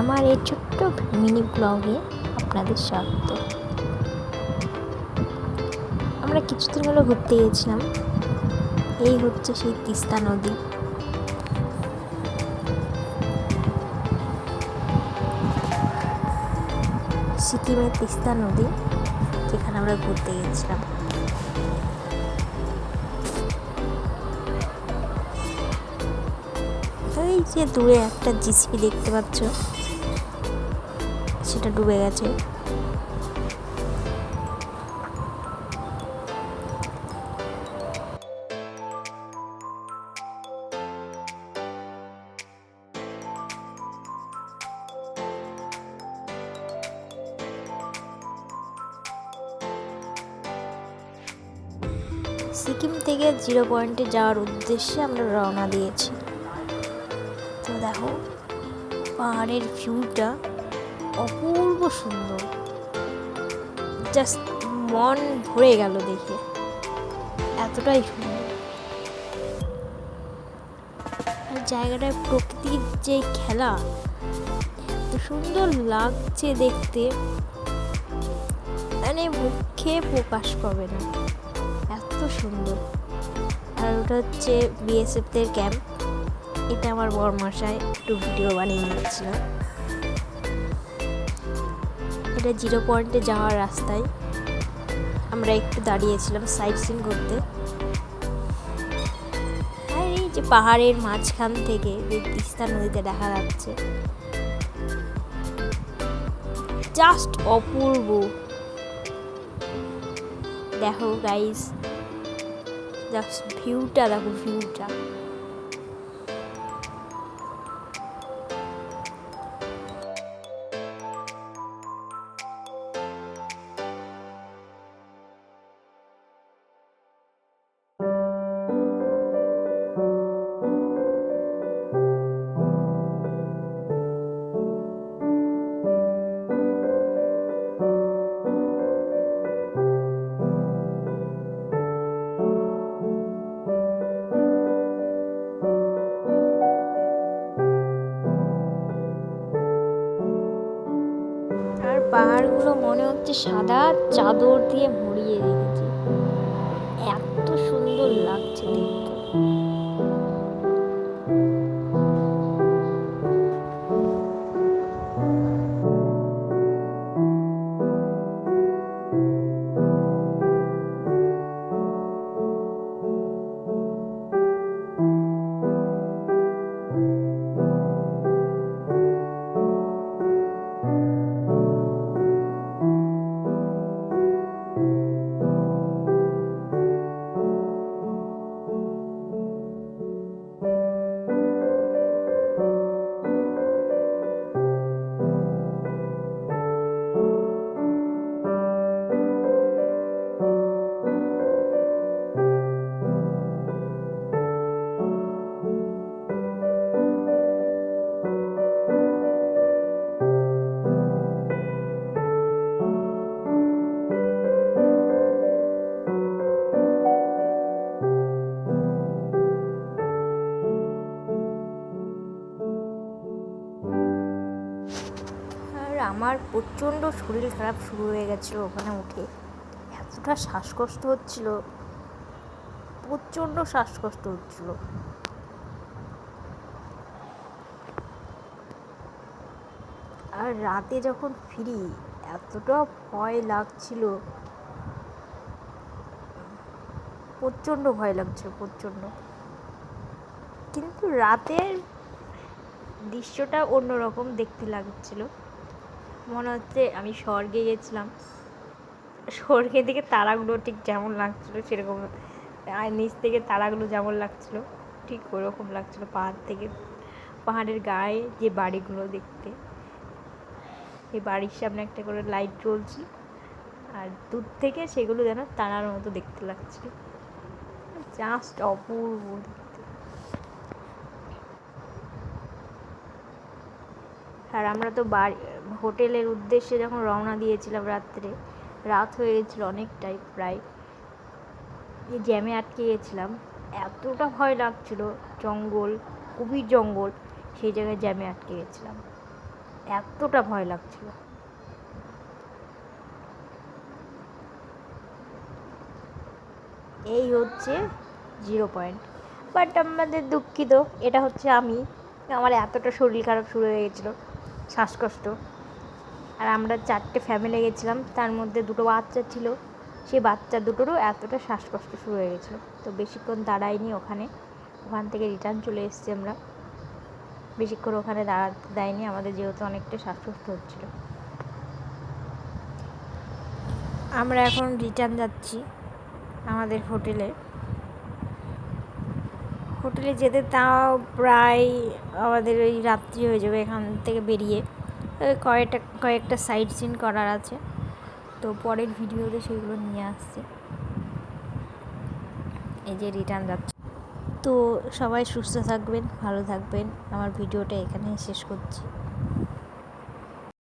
আমার এই ছোট্ট মিনি ব্লগে আপনাদের স্বাগত। আমরা কিছুদিন হলো ঘুরতে গিয়েছিলাম। এই হচ্ছে সেই তিস্তা নদী। সিকিমের তিস্তা নদী, যেখানে আমরা ঘুরতে গিয়েছিলাম। এই যে দূরে একটা জিসিপি দেখতে পাচ্ছ, সেটা ডুবে গেছে। সিকিম থেকে 0 পয়েন্টে যাওয়ার উদ্দেশ্যে আমরা রওনা দিয়েছি। তো দেখো, পাহাড়ের ভিউটা অপূর্ব সুন্দর, জাস্ট মন ভরে গেল দেখে, এতটাই সুন্দর। আর জায়গাটায় প্রকৃতির যে খেলা, এত সুন্দর লাগছে দেখতে, মানে মুখে প্রকাশ পাবে না, এত সুন্দর। আর ওটা হচ্ছে বিএসএফদের ক্যাম্প। এটা আমার বরমশাই একটু ভিডিও বানিয়ে নিচ্ছিল। এটা 0 পয়েন্টে যাওয়ার রাস্তায় আমরা একটু দাঁড়িয়েছিলাম সাইট সিন করতে। আর এই যে পাহাড়ের মাঝখান থেকে যে তিস্তা নদীতে দেখা যাচ্ছে, জাস্ট অপূর্ব। দেখো গাইস, জাস্ট ভিউটা দেখো, ভিউটা। আর পাহাড়গুলো মনে হচ্ছে সাদা চাদর দিয়ে মুড়িয়ে রেখেছে, এত সুন্দর লাগছে দেখতে। আমার প্রচণ্ড শরীর খারাপ শুরু হয়ে গেছিলো ওখানে উঠে, এতটা শ্বাসকষ্ট হচ্ছিল, প্রচণ্ড শ্বাসকষ্ট হচ্ছিল। আর রাতে যখন ফিরি, এতটা ভয় লাগছিল, প্রচণ্ড ভয় লাগছিল, প্রচণ্ড। কিন্তু রাতের দৃশ্যটা অন্যরকম দেখতে লাগছিল, মনে হচ্ছে আমি স্বর্গে গেছিলাম। স্বর্গের দিকে তারাগুলো ঠিক যেমন লাগছিল সেরকম, আর নিচ থেকে তারাগুলো যেমন লাগছিল ঠিক ওরকম লাগছিল। পাহাড় থেকে, পাহাড়ের গায়ে যে বাড়িগুলো দেখতে, এই বাড়ির সামনে একটা করে লাইট জ্বলছিল, আর দূর থেকে সেগুলো যেন তারার মতো দেখতে লাগছিল, জাস্ট অপূর্ব দেখতে। আর আমরা তো হোটেলের উদ্দেশ্যে যখন রওনা দিয়েছিলাম, রাত হয়ে গেছিলো অনেকটাই, প্রায় জ্যামে আটকে গেছিলাম, এতটা ভয় লাগছিল, জঙ্গল, খুবই জঙ্গল, সেই জায়গায় জ্যামে আটকে গেছিলাম, এতটা ভয় লাগছিল। এই হচ্ছে 0 পয়েন্ট। বাট আমাদের দুঃখিত, এটা হচ্ছে আমার এতটা শরীর খারাপ শুরু হয়ে গেছিলো, শ্বাসকষ্ট। আর আমরা 4টে ফ্যামিলি গেছিলাম, তার মধ্যে 2টো বাচ্চা ছিল। সেই বাচ্চা দুটোরও এতটা শ্বাসকষ্ট শুরু হয়ে গেছিলো, তো বেশিক্ষণ দাঁড়াইনি ওখান থেকে রিটার্ন চলে এসেছি আমরা। বেশিক্ষণ ওখানে দাঁড়াতে দেয়নি আমাদের, যেহেতু অনেকটা শ্বাসকষ্ট হচ্ছিলো। আমরা এখন রিটার্ন যাচ্ছি আমাদের হোটেলে যেতে, তাও প্রায় আমাদের ওই রাত্রি হয়ে যাবে এখান থেকে বেরিয়ে। কয়েকটা সাইট সিন করার আছে, তো পরের ভিডিওতে সেগুলো নিয়ে আসছি। এই যে রিটার্ন যাচ্ছে। তো সবাই সুস্থ থাকবেন, ভালো থাকবেন। আমার ভিডিওটা এখানেই শেষ করছি।